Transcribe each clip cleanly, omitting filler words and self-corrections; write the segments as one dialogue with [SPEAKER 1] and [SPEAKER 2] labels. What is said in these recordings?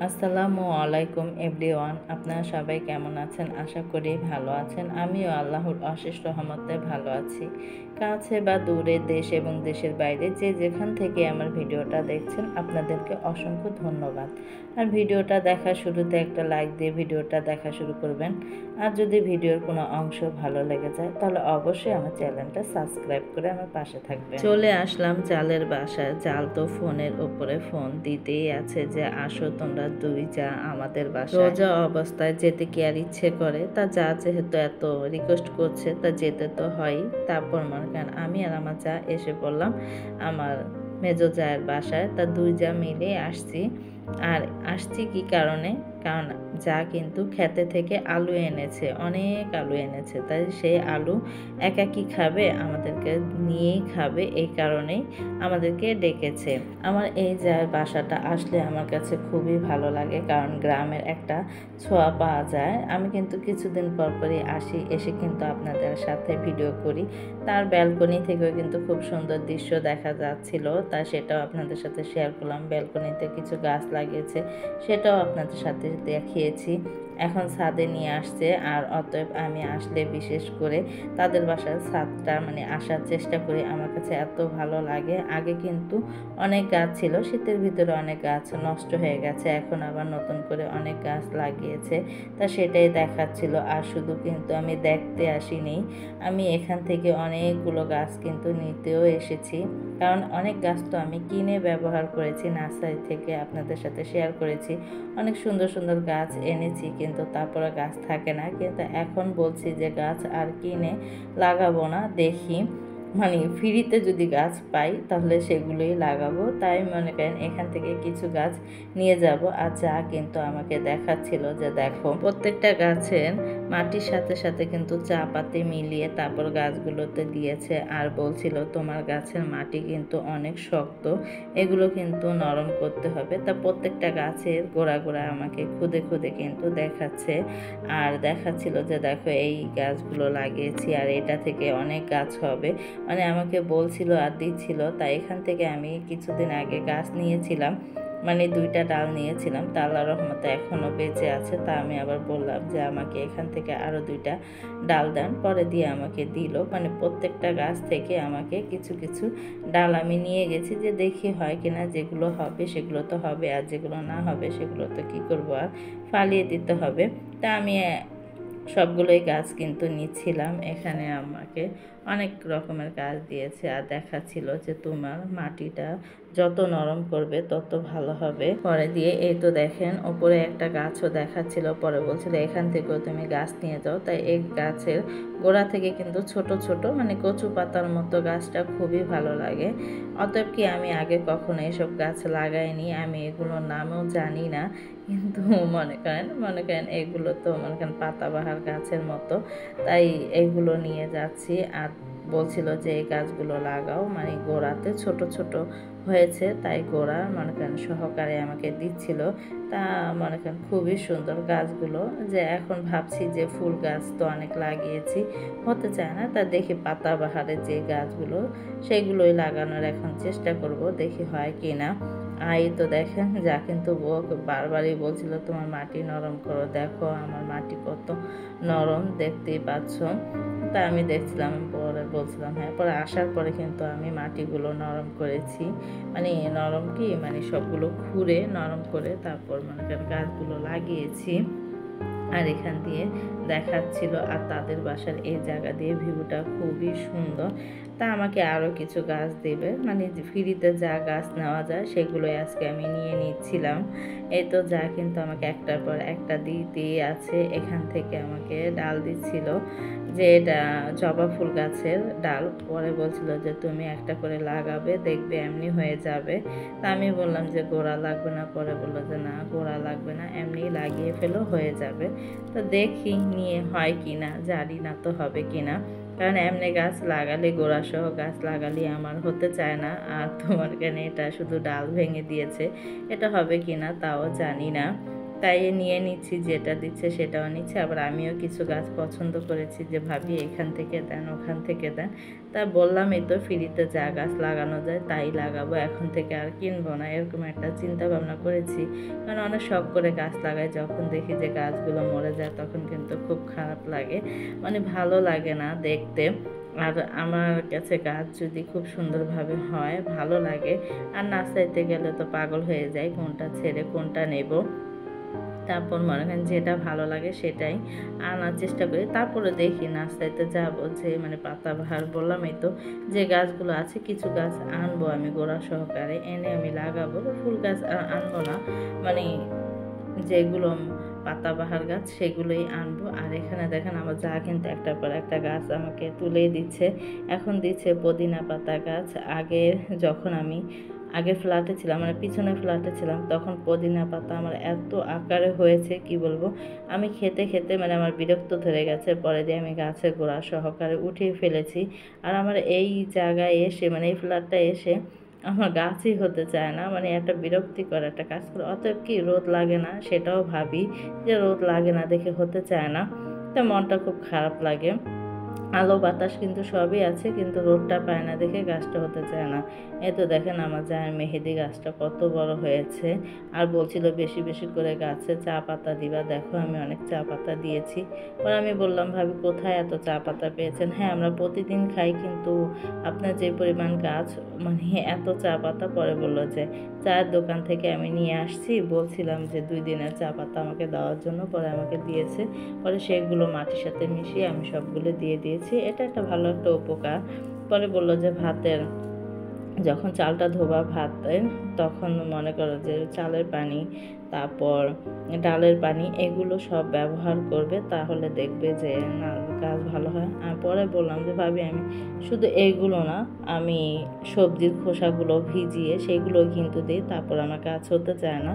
[SPEAKER 1] আসসালামু আলাইকুম এভরিওয়ান, আপনারা সবাই কেমন আছেন? আশা করি ভালো আছেন। আমিও আল্লাহর অশেষ রহমতে ভালো আছি। কাছে বা দূরে, দেশ এবং দেশের বাইরে যে যেখান থেকে আমার ভিডিওটা দেখছেন আপনাদেরকে অসংখ্য ধন্যবাদ। আর ভিডিওটা দেখার শুরুতে একটা লাইক দিয়ে ভিডিওটা দেখা শুরু করবেন। আর যদি ভিডিওর কোনো অংশ ভালো লেগে যায় তাহলে অবশ্যই আমার চ্যানেলটা সাবস্ক্রাইব করে আমার পাশে থাকবেন। চলে আসলাম জালের বাসায়। জাল তো ফোনের উপরে ফোন দিতেই আছে যে আসো তোমরা দুই যা আমাদের বাসায়। রোজা অবস্থায় যেতে কি আর ইচ্ছে করে? তা যা যেহেতু এত রিকোয়েস্ট করছে তা যেতে তো হয়ই। তারপর মনে করেন আমি আর আমার যা এসে পড়লাম আমার মেজো জায়ের বাসায়। তা দুই যা মিলে আসছি। আর আসছি কি কারণে? কারণ যা কিন্তু খেতে থেকে আলু এনেছে, অনেক আলু এনেছে। তাই সেই আলু একা কি খাবে, আমাদেরকে নিয়েই খাবে, এই কারণেই আমাদেরকে ডেকেছে। আমার এই জায়ের বাসাটা আসলে আমার কাছে খুবই ভালো লাগে, কারণ গ্রামের একটা ছোঁয়া পাওয়া যায়। আমি কিন্তু কিছুদিন পর পরই আসি, এসে কিন্তু আপনাদের সাথে ভিডিও করি। তার ব্যালকনি থেকেও কিন্তু খুব সুন্দর দৃশ্য দেখা যাচ্ছিল, তা সেটাও আপনাদের সাথে শেয়ার করলাম। ব্যালকনিতে কিছু গাছ লাগিয়েছে, সেটাও আপনাদের সাথে দেখিয়েছি। এখন ছাদে নিয়ে আসছে, আর অতএব আমি আসলে বিশেষ করে তাদের বাসার ছাদটা আসার চেষ্টা করি। আমার কাছে এত ভালো লাগে। আগে কিন্তু অনেক গাছ ছিল, শীতের ভিতরে অনেক গাছ নষ্ট হয়ে গেছে, এখন আবার নতুন করে অনেক গাছ লাগিয়েছে। তা সেটাই দেখাচ্ছিল। আর শুধু কিন্তু আমি দেখতে আসিনি, আমি এখান থেকে অনেকগুলো গাছ কিন্তু নিতেও এসেছি। কারণ অনেক গাছ তো আমি কিনে ব্যবহার করেছি, নার্সারি থেকে আপনাদের সাথে শেয়ার করেছি। অনেক সুন্দর সুন্দর গাছ এনেছি, কিন্তু তারপরে গাছ থাকে না। কিন্তু এখন বলছি যে গাছ আর কিনে লাগাবো না, দেখি ফ্রিতে যদি গাছ পাই তাহলে সেগুলোই লাগাবো। তাই মনে করেন এখান থেকে কিছু গাছ নিয়ে যাব। আর যা কিন্তু আমাকে দেখাচ্ছিল যে দেখো প্রত্যেকটা গাছের মাটির সাথে সাথে কিন্তু চা পাতি মিলিয়ে তারপর গাছগুলোতে দিয়েছে। আর বলছিল তোমার গাছের মাটি কিন্তু অনেক শক্ত, এগুলো কিন্তু নরম করতে হবে। তা প্রত্যেকটা গাছের গোড়া গোড়া আমাকে খুদে খুদে কিন্তু দেখাচ্ছে। আর দেখাচ্ছিল যে দেখো এই গাছগুলো লাগিয়েছি আর এটা থেকে অনেক গাছ হবে, আমাকে বলছিল আর দিচ্ছিল। তাই এখান থেকে আমি কিছুদিন আগে গাছ নিয়েছিলাম, দুইটা ডাল নিয়েছিলাম। তা আল্লাহর রহমতে এখনও বেঁচে আছে। তা আমি আবার বললাম যে আমাকে এখান থেকে আরও দুইটা ডাল দেন, পরে দিয়ে আমাকে দিল। প্রত্যেকটা গাছ থেকে আমাকে কিছু কিছু ডাল আমি নিয়ে গেছি, যে দেখি হয় কিনা। যেগুলো হবে সেগুলো তো হবে, আর যেগুলো না হবে সেগুলো তো কী করবো, আর ফালিয়ে দিতে হবে। তা আমি সবগুলোই গাছ কিন্তু নিচ্ছিলাম। এখানে আমাকে অনেক রকমের গাছ দিয়েছে, আর দেখাচ্ছিল যে তোমার মাটিটা যত নরম করবে তত ভালো হবে। পরে দিয়ে এই তো দেখেন ওপরে একটা গাছও দেখাচ্ছিল, পরে বলছিল এখান থেকেও তুমি গাছ নিয়ে যাও। তাই এই গাছের গোড়া থেকে কিন্তু ছোট ছোট কচু পাতার মতো গাছটা খুবই ভালো লাগে। অতএব কি আমি আগে কখনো এসব গাছ লাগাইনি, আমি এগুলোর নামও জানি না। কিন্তু মনে করেন এগুলো তো পাতাবাহার গাছের মতো, তাই এইগুলো নিয়ে যাচ্ছি। আর বলছিল যে এই গাছগুলো লাগাও, গোড়াতে ছোট ছোট হয়েছে, তাই গোড়া সহকারে আমাকে দিচ্ছিল। তা খুবই সুন্দর গাছগুলো। যে এখন ভাবছি যে ফুল গাছ তো অনেক লাগিয়েছি, হতে চায় না। তা দেখি পাতাবাহারের যে গাছগুলো সেগুলোই লাগানোর এখন চেষ্টা করব, দেখি হয় কি না। এই তো দেখেন যা কিন্তু বারবারই বলছিল তোমার মাটি নরম করো, দেখো আমার মাটি কত নরম, দেখতেই পাচ্ছ। তা আমি দেখছিলাম, পরে বলছিলাম হ্যাঁ। পরে আসার পরে কিন্তু আমি মাটিগুলো নরম করেছি, নরম কি সবগুলো খুঁড়ে নরম করে তারপর গাছগুলো লাগিয়েছি। আর এখান দিয়ে দেখাচ্ছিল, আর তাদের বাসার এই জায়গা দিয়ে ভিউটা খুবই সুন্দর। তা আমাকে আরও কিছু গাছ দেবে, ফ্রিতে যা গাছ নেওয়া যায় সেগুলোই আজকে আমি নিয়ে নিচ্ছিলাম। এই তো যা কিন্তু আমাকে একটার পর একটা দিতেই আছে। এখান থেকে আমাকে ডাল দিচ্ছিল, যে এটা জবা ফুল গাছের ডাল। পরে বলছিল যে তুমি একটা করে লাগাবে, দেখবে এমনি হয়ে যাবে। তা আমি বললাম যে গোড়া লাগবে না, পরে বললো যে না গোড়া লাগবে না, এমনি লাগিয়ে ফেলো হয়ে যাবে। তো দেখি নিয়ে হয় কি না, জানি না তো হবে কি না, কারণ এমনি গাছ লাগালে গোড়া সহ গাছ লাগালে আমার হতে চায় না। আর তোমার কেন এটা শুধু ডাল ভেঙে দিয়েছে, এটা হবে কি না তাও জানি না। তাই নিয়ে নিচ্ছি, যেটা দিচ্ছে সেটাও নিচ্ছি। আবার আমিও কিছু গাছ পছন্দ করেছি যে ভাবি এখান থেকে দেন, ওখান থেকে দেন। তা বললাম এই তো ফ্রিতে যা গাছ লাগানো যায় তাই লাগাবো, এখন থেকে আর কিনবো না, এরকম একটা চিন্তা ভাবনা করেছি। কারণ অনেক শখ করে গাছ লাগাই, যখন দেখি যে গাছগুলো মরে যায় তখন কিন্তু খুব খারাপ লাগে, মানে ভালো লাগে না দেখতে। আর আমার কাছে গাছ যদি খুব সুন্দরভাবে হয় ভালো লাগে, আর নার্সারিতে গেলে তো পাগল হয়ে যায় কোনটা ছেড়ে কোনটা নেব। তারপর মনে করেন যেটা ভালো লাগে সেটাই আনার চেষ্টা করি। তারপরে দেখি নার্সারিতে যাবো, যে মানে পাতাবাহার বললামই তো যে গাছগুলো আছে কিছু গাছ আনবো আমি গোড়া সহকারে, এনে আমি লাগাবো। ফুল গাছ আনবো না, মানে যেগুলো পাতাবাহার গাছ সেগুলোই আনবো। আর এখানে দেখেন আমার যা কিন্তু একটার পর একটা গাছ আমাকে তুলেই দিচ্ছে। এখন দিচ্ছে পুদিনা পাতা গাছ। যখন আমি আগের ফ্ল্যাটে ছিলাম, মানে পিছনের ফ্ল্যাটে ছিলাম, তখন পুদিনা পাতা আমার এত আকারে হয়েছে কি বলবো। আমি খেতে খেতে মানে আমার বিরক্ত ধরে গেছে, পরে দিয়ে আমি গাছের গোড়া সহকারে উঠিয়ে ফেলেছি। আর আমার এই জায়গায় এসে, মানে এই ফ্ল্যাটটা এসে আমার গাছই হতে চায় না, মানে একটা বিরক্তিকর একটা কাজ করে। অতএব কি রোদ লাগে না সেটাও ভাবি, যে রোদ লাগে না দেখে হতে চায় না, তা মনটা খুব খারাপ লাগে। আলো বাতাস কিন্তু সবই আছে, কিন্তু রোদটা পায় না দেখে গাছটা হতে চায় না। এই তো দেখেন আমার জায়ের মেহেদি গাছটা কত বড় হয়েছে, আর বলছিল বেশি বেশি করে গাছে চা পাতা দিবা। দেখো আমি অনেক চা পাতা দিয়েছি। পরে আমি বললাম ভাবি কোথায় এত চা পাতা পেয়েছেন? হ্যাঁ আমরা প্রতিদিন খাই, কিন্তু আপনার যে পরিমাণ গাছ, মানে এত চা পাতা। পরে বললো যে চায়ের দোকান থেকে আমি নিয়ে আসছি, বলছিলাম যে 2 দিনের চা পাতা আমাকে দেওয়ার জন্য, পরে আমাকে দিয়েছে। পরে সেগুলো মাটির সাথে মিশিয়ে আমি সবগুলো দিয়ে দিয়েছি। এটা একটা ভালো একটা উপকার। পরে বললো যে যখন চালটা ধোবা ভাতের, তখন মনে করো যে চালের পানি, তারপর ডালের পানি, এগুলো সব ব্যবহার করবে, তাহলে দেখবে যে না গাছ ভালো হয়। আর পরে বললাম যে ভাবি আমি শুধু এইগুলো না, আমি সবজির খোসাগুলো ভিজিয়ে সেগুলো কিন্তু দিই, তারপর আমার গাছ হতে চায় না।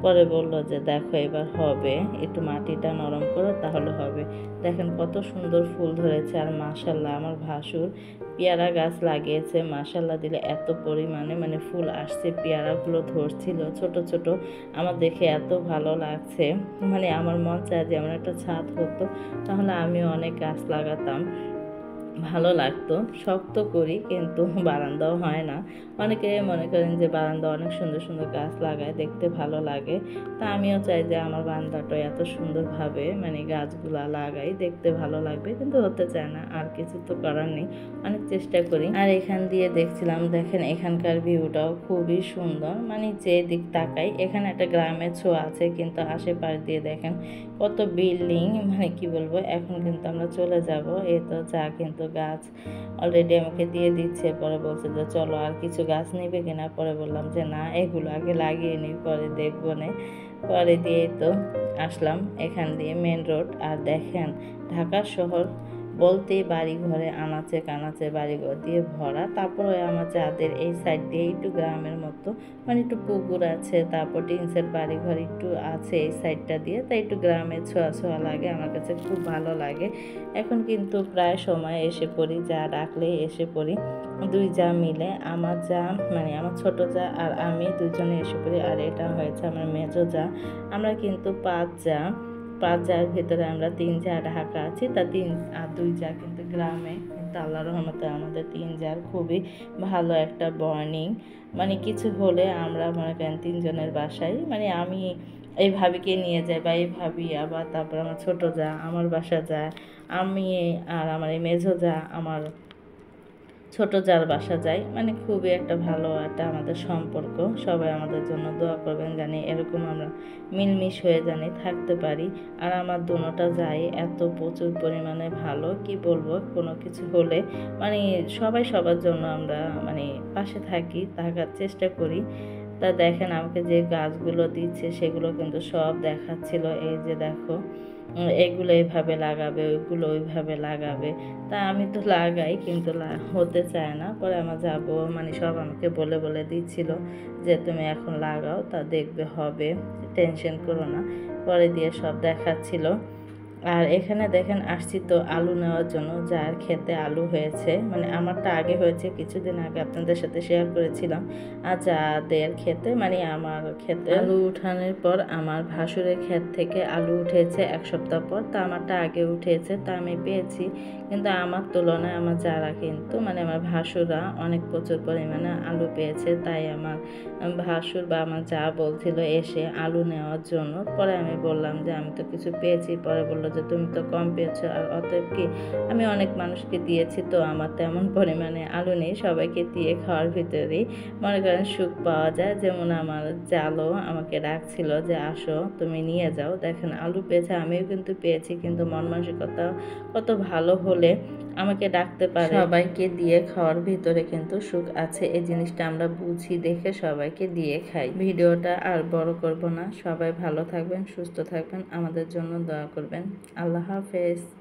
[SPEAKER 1] পরে বলল যে দেখো এবার হবে, একটু মাটিটা নরম করো তাহলে হবে। দেখেন কত সুন্দর ফুল ধরেছে। আর মাশাল্লাহ আমার ভাসুর পেয়ারা গাছ লাগিয়েছে, মাশাল্লাহ দিলে এত পরিমাণে মানে ফুল আসছে, পেয়ারাগুলো ধরছিল ছোট ছোট। আমার দেখে এত ভালো লাগছে, মানে আমার মন চায় যে এমন একটা ছাদ হতো, তাহলে আমিও অনেক গাছ লাগাতাম, ভালো লাগতো। শক্ত করি কিন্তু বারান্দাও হয় না। অনেকে মনে করেন যে বারান্দা অনেক সুন্দর সুন্দর গাছ লাগায়, দেখতে ভালো লাগে। তা আমিও চাই যে আমার বারান্দাটা এত সুন্দরভাবে মানে গাছগুলা লাগাই, দেখতে ভালো লাগবে, কিন্তু হতে চায় না। আর কিছু তো করার নেই, অনেক চেষ্টা করি। আর এখান দিয়ে দেখছিলাম, দেখেন এখানকার ভিউটাও খুবই সুন্দর, মানে যে দিক তাকাই এখানে একটা গ্রামের ছোঁয়া আছে, কিন্তু আশেপাশ দিয়ে দেখেন কত বিল্ডিং, মানে কি বলবো। এখন কিন্তু আমরা চলে যাব। এই তো চা কিন্তু গাছ অলরেডি আমাকে দিয়ে দিচ্ছে। পরে বলছে যে চলো আর কিছু গাছ নিবে কিনা। পরে বললাম যে না, এগুলো আগে লাগিয়ে নিই, পরে দেখবো না। পরে দিয়ে তো আসলাম এখান দিয়ে মেন রোড। আর দেখেন ঢাকা শহর বলতেই বাড়ি ঘরে আনাচে কানাচে বাড়িঘর দিয়ে ভরা। তারপরে আমার যাদের এই সাইড দিয়ে একটু গ্রামের মতো, মানে একটু পুকুর আছে, তারপর টিন সেট বাড়িঘর একটু আছে এই সাইডটা দিয়ে, তাই একটু গ্রামের ছোঁয়া ছোঁয়া লাগে, আমার কাছে খুব ভালো লাগে। এখন কিন্তু প্রায় সময় এসে পড়ি, যা ডাকলে এসে পড়ি। 2 যা মিলে, আমার যা মানে আমার ছোট যা আর আমি দুজনে এসে পড়ি। আর এটা হয়েছে আমার মেজো যা। আমরা কিন্তু 5 জার ভিতরে আমরা 3 যা ঢাকা আছি, তা 3 আর 2 যা কিন্তু গ্রামে। কিন্তু আল্লাহর রহমতে আমাদের 3 জার খুবই ভালো একটা বর্নিং, মানে কিছু হলে আমরা মনে করেন 3 জনের বাসায়, মানে আমি এই ভাবিকে নিয়ে যাই, বা এই ভাবি আবার তারপর আমার ছোট যা আমার বাসা যায়, আমি আর আমার এই মেজো যা আমার ছোট যার বাসা যাই, মানে খুবই একটা ভালো একটা আমাদের সম্পর্ক। সবাই আমাদের জন্য দোয়া করবেন, জানি এরকম আমরা মিলমিশ হয়ে জানি থাকতে পারি। আর আমার দোনোটা যাই এত প্রচুর পরিমাণে ভালো, কি বলবো, কোনো কিছু হলে মানে সবাই সবার জন্য আমরা মানে পাশে থাকার চেষ্টা করি। তা দেখেন আমাকে যে গাছগুলো দিচ্ছে সেগুলো কিন্তু সব দেখাচ্ছিল, এই যে দেখো এগুলো এইভাবে লাগাবে, ওইগুলো ওইভাবে লাগাবে। তা আমি তো লাগাই, কিন্তু হতে চায় না। পরে আমার যাবো মানে সব আমাকে বলে বলে দিচ্ছিল যে তুমি এখন লাগাও, তা দেখবে হবে, টেনশন করো না। পরে দিয়ে সব দেখাচ্ছিল। আর এখানে দেখেন আসছি তো আলু নেওয়ার জন্য, যার ক্ষেতে আলু হয়েছে, মানে আমারটা আগে হয়েছে, কিছুদিন আগে আপনাদের সাথে শেয়ার করেছিলাম। আর যাদের ক্ষেতে, মানে আমার ক্ষেতে আলু উঠানোর পর আমার ভাসুরের ক্ষেত থেকে আলু উঠেছে 1 সপ্তাহ পর, তা আমারটা আগে উঠেছে, তা আমি পেয়েছি। কিন্তু আমার তুলনায় আমার যারা, কিন্তু মানে আমার ভাসুররা অনেক প্রচুর পরিমাণে আলু পেয়েছে। তাই আমার ভাসুর বা আমার যা বলছিল এসে আলু নেওয়ার জন্য। পরে আমি বললাম যে আমি তো কিছু পেয়েছি। পরে বললো যে তুমি তো কম পেয়েছো, আর অতএব কি আমি অনেক মানুষকে দিয়েছি, তো আমার তেমন পরিমাণে আলু নেই, সবাইকে দিয়ে খাওয়ার ভিতরেই মনে করেন সুখ পাওয়া যায়। যেমন আমার জালো আমাকে ডাকছিল যে আসো তুমি নিয়ে যাও, দেখেন আলু পেয়েছে, আমিও কিন্তু পেয়েছি, কিন্তু মন মানসিকতা কত ভালো হলে আমাকে ডাকতে পারে। সবাইকে দিয়ে খাওয়ার ভিতরে কিন্তু সুখ আছে, এই জিনিসটা আমরা বুঝি দেখে সবাইকে দিয়ে খাই। ভিডিওটা আর বড় করব না, সবাই ভালো থাকবেন, সুস্থ থাকবেন, আমাদের জন্য দোয়া করবেন। আল্লাহ হাফেজ।